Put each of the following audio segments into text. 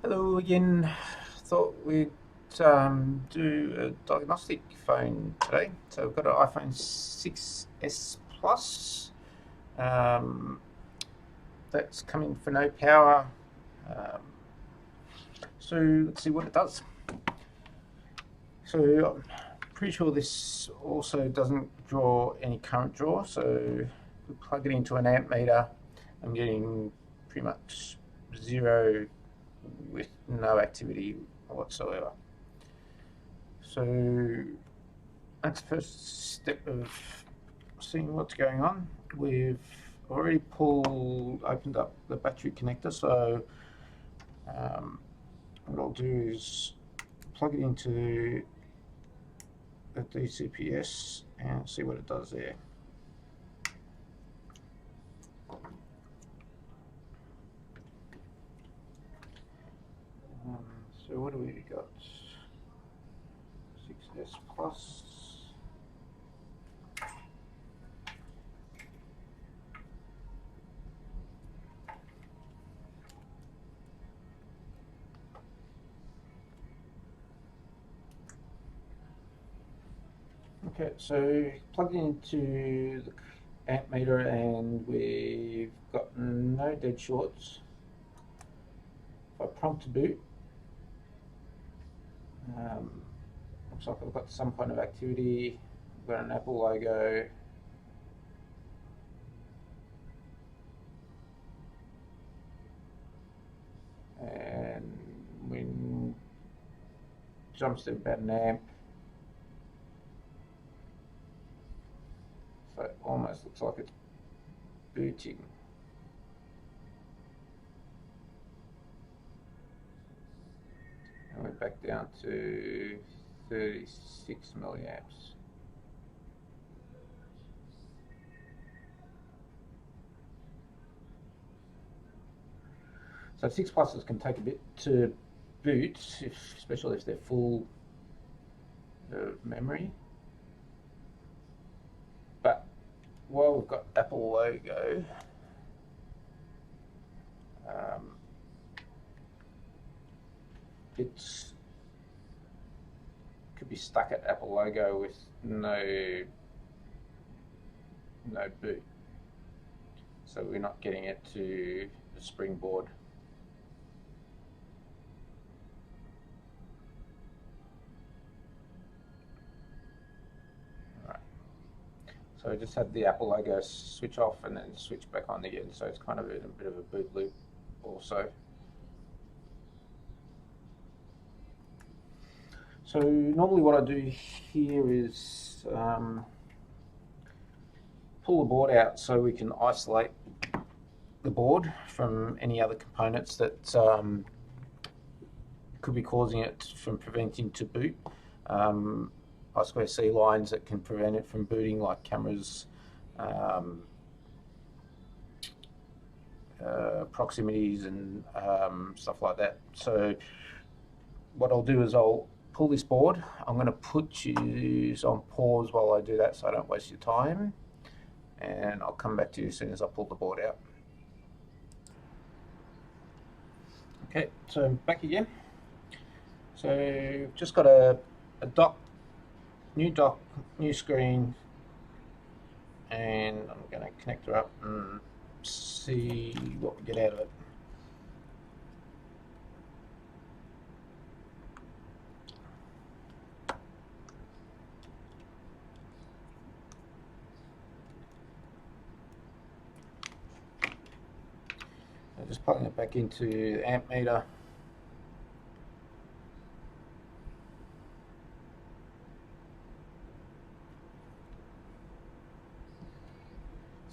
Hello again. Thought we'd do a diagnostic phone today. So we've got an iPhone 6s Plus. Um, that's coming for no power. Um, so let's see what it does. So I'm pretty sure this also doesn't draw any current draw. So we plug it into an amp meter. I'm getting pretty much zero with no activity whatsoever. So that's the first step of seeing what's going on. We've already opened up the battery connector, so what I'll do is plug it into the DCPS and see what it does there. So what do we got? 6s Plus. Okay, so plugged into the amp meter and we've got no dead shorts. If I prompt to boot, looks like I've got some kind of activity. I've got an Apple logo. And when jumps to about an amp, so it almost looks like it's booting. And we're back down to 36 milliamps. So 6 pluses can take a bit to boot, especially if they're full of memory. But while we've got Apple logo, it's could be stuck at Apple logo with no boot, so we're not getting it to the springboard. Right. So I just had the Apple logo switch off and then switch back on again, so it's kind of in a bit of a boot loop also. So normally what I do here is pull the board out so we can isolate the board from any other components that could be causing it from preventing to boot. I2C lines that can prevent it from booting, like cameras, proximities and stuff like that. So what I'll do is I'll pull this board. I'm going to put you on pause while I do that so I don't waste your time, and I'll come back to you as soon as I pull the board out. Okay, so I'm back again. So just got a dock, new screen, and I'm going to connect her up and see what we get out of it. Just plugging it back into the amp meter.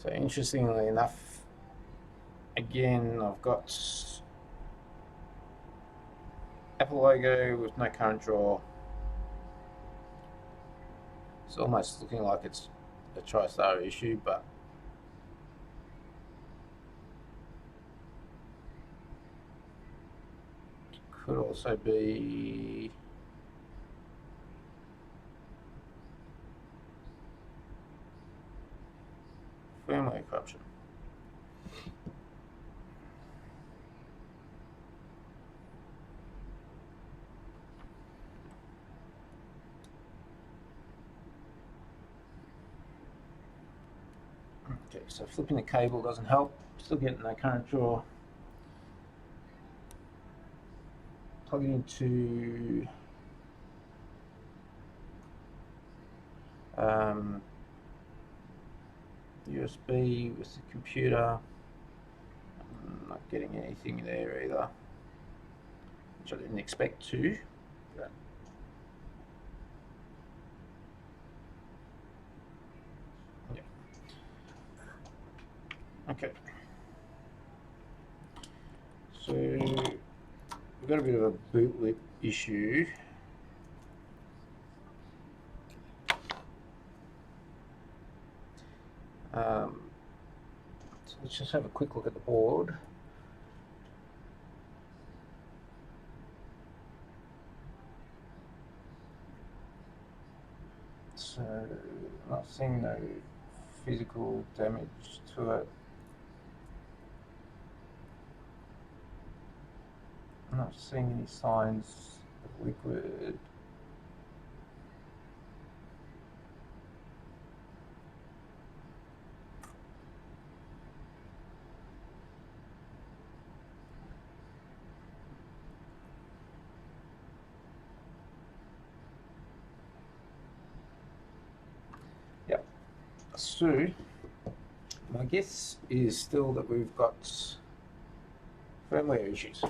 So interestingly enough, again, I've got Apple logo with no current draw. It's almost looking like it's a Tristar issue, but could also be firmware corruption. Okay, so flipping the cable doesn't help. Still getting no current draw. Plug it into USB with the computer. I'm not getting anything there either, which I didn't expect to. But yeah. Okay. So we've got a bit of a bootloop issue. So let's just have a quick look at the board. So I'm not seeing no physical damage to it. I'm not seeing any signs of liquid. Yep. So my guess is still that we've got firmware issues.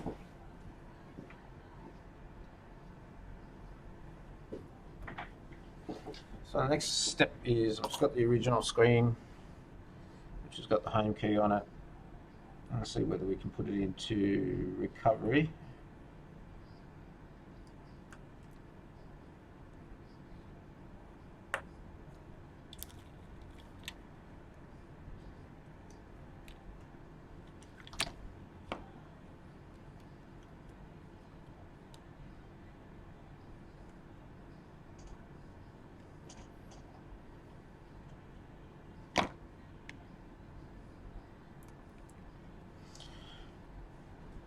So the next step is I've just got the original screen, which has got the home key on it. I'll see whether we can put it into recovery.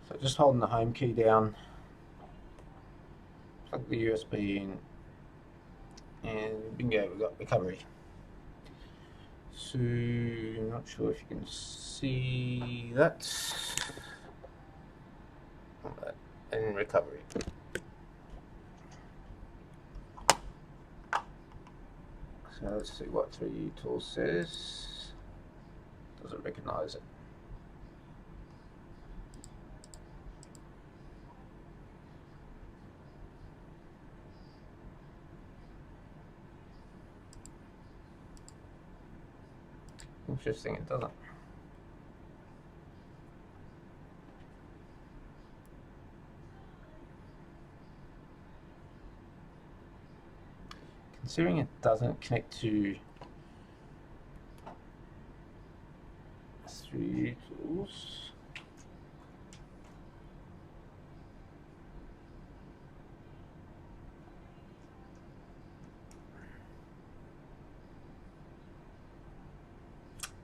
So just holding the home key down, plug the USB in, and bingo, we've got recovery. So I'm not sure if you can see that. And recovery. So let's see what 3D Tool says. Does it recognize it? Interesting, it doesn't. Considering it doesn't connect to 3D Tools.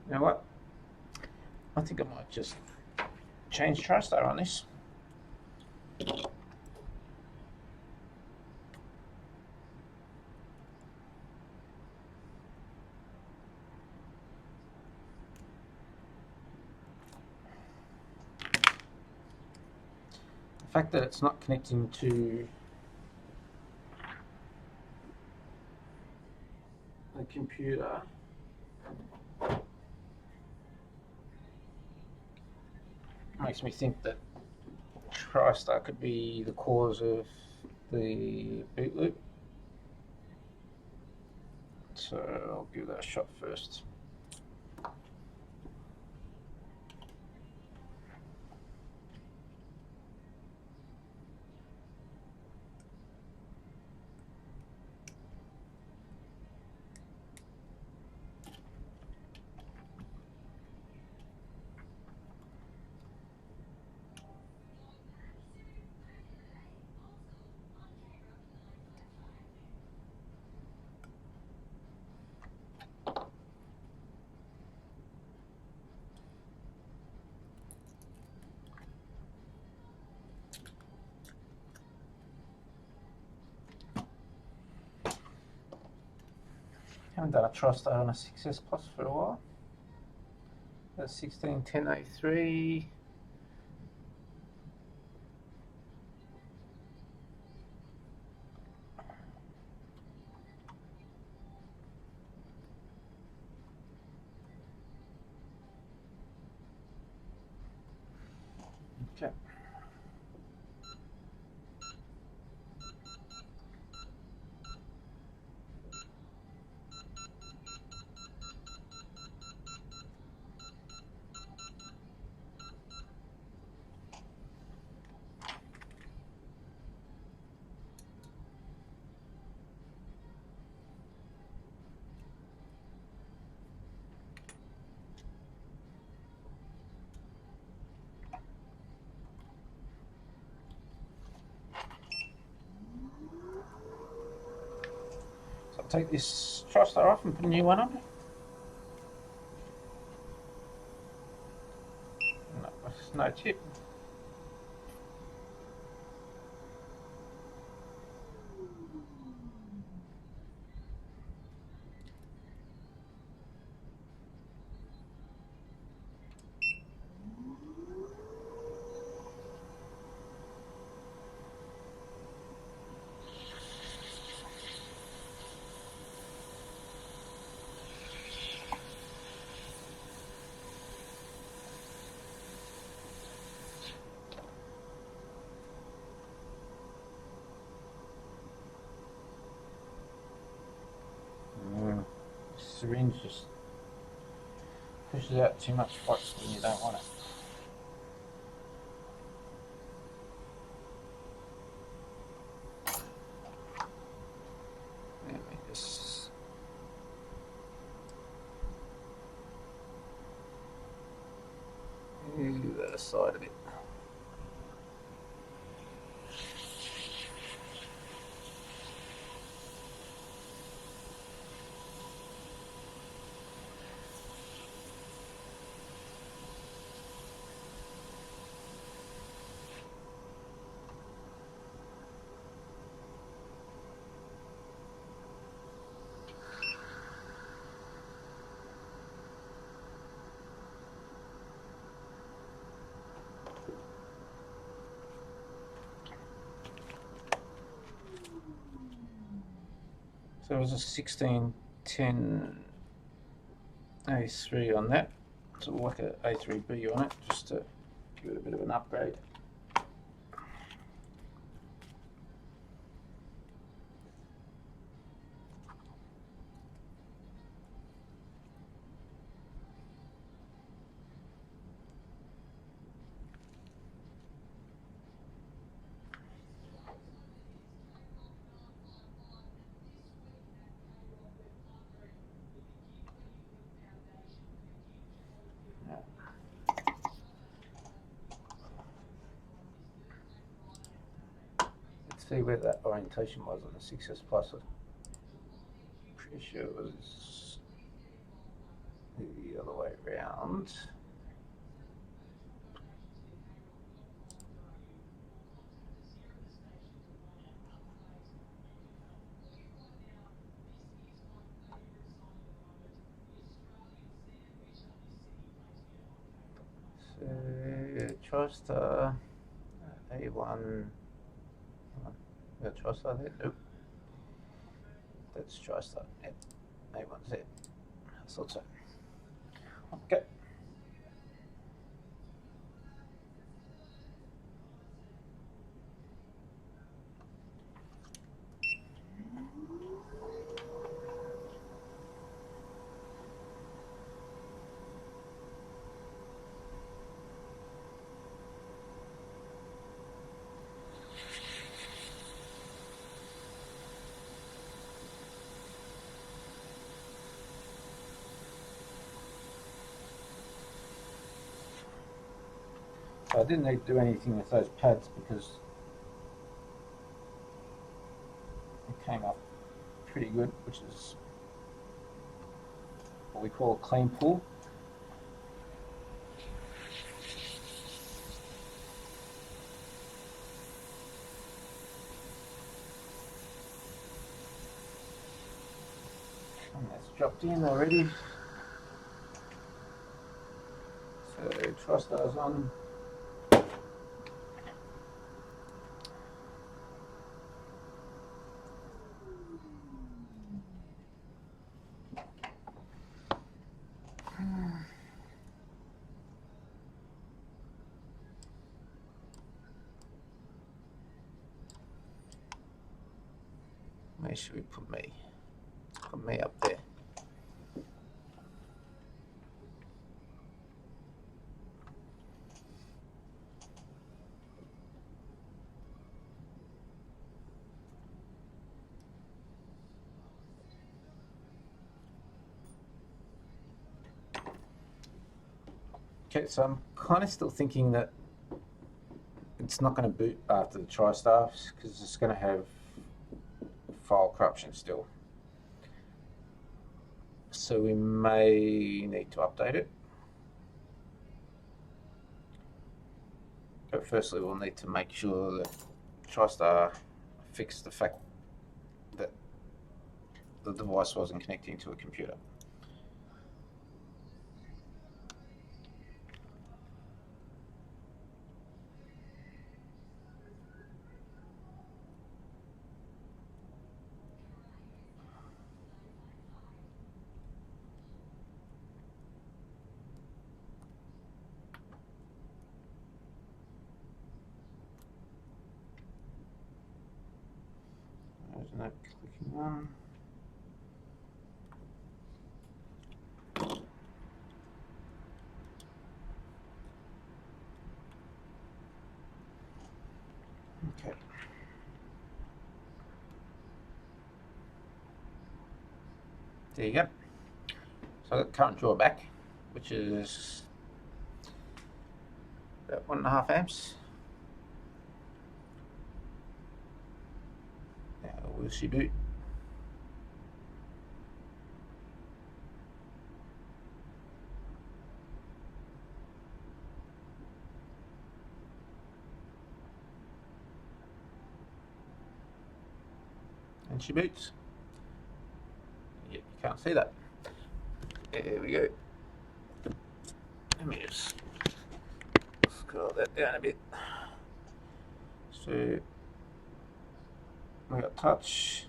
You know what? I think I might just change Tristar on this. The fact that it's not connecting to the computer makes me think that Tristar could be the cause of the boot loop. So I'll give that a shot first. Haven't done a Tristar on a 6S Plus for a while. That's 1610A3. Okay. So I'll take this Tristar off and put a new one on. No, there's no chip. Syringe just pushes out too much wax when you don't want it. Let me just move that aside a bit. So it was a 1610 A3 on that. So we'll whack a A3B on it just to give it a bit of an upgrade. See where that orientation was on the 6S Plus. I'm pretty sure it was the other way around. So Tristar A1. Got Tristar there? Nope. That's Tristar. Yep. A1's it. I thought so. Okay. So I didn't need to do anything with those pads because it came up pretty good, which is what we call a clean pull. And that's dropped in already. Tristar's on. Where should we put me? Put me up there. Okay, so I'm kind of still thinking that it's not going to boot after the Tristar because it's going to have file corruption still. So we may need to update it. But firstly, we'll need to make sure that Tristar fixed the fact that the device wasn't connecting to a computer. There's no clicking on. Okay. There you go. So I've got current draw back, which is about 1.5 amps. Now we'll see boot. And she boots. Yep, you can't see that. There we go. Let me just scroll that down a bit. So we got touch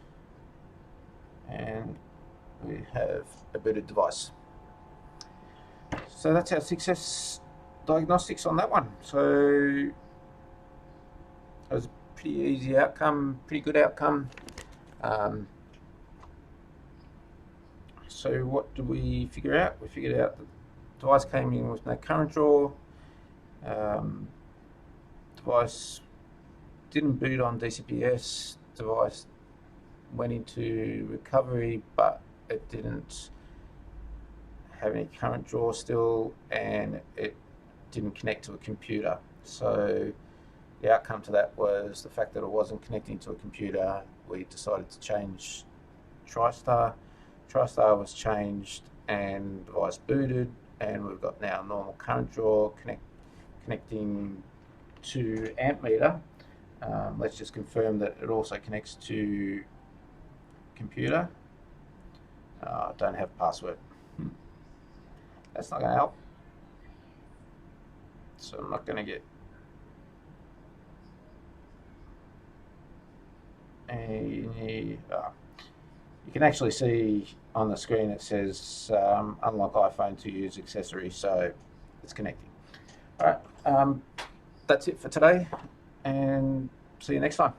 and we have a booted device. So that's our success diagnostics on that one. So it was a pretty easy outcome, pretty good outcome. So what did we figure out? We figured out the device came in with no current draw. Device didn't boot on DCPS. Device went into recovery, but it didn't have any current draw still, and it didn't connect to a computer. So the outcome to that was the fact that it wasn't connecting to a computer. We decided to change Tristar. Tristar was changed and the device booted, and we've got now normal current draw connecting to amp meter. Let's just confirm that it also connects to computer. Don't have password. That's not going to help. So I'm not going to get any. You can actually see on the screen it says unlock iPhone to use accessory, so it's connecting. All right, that's it for today, and see you next time.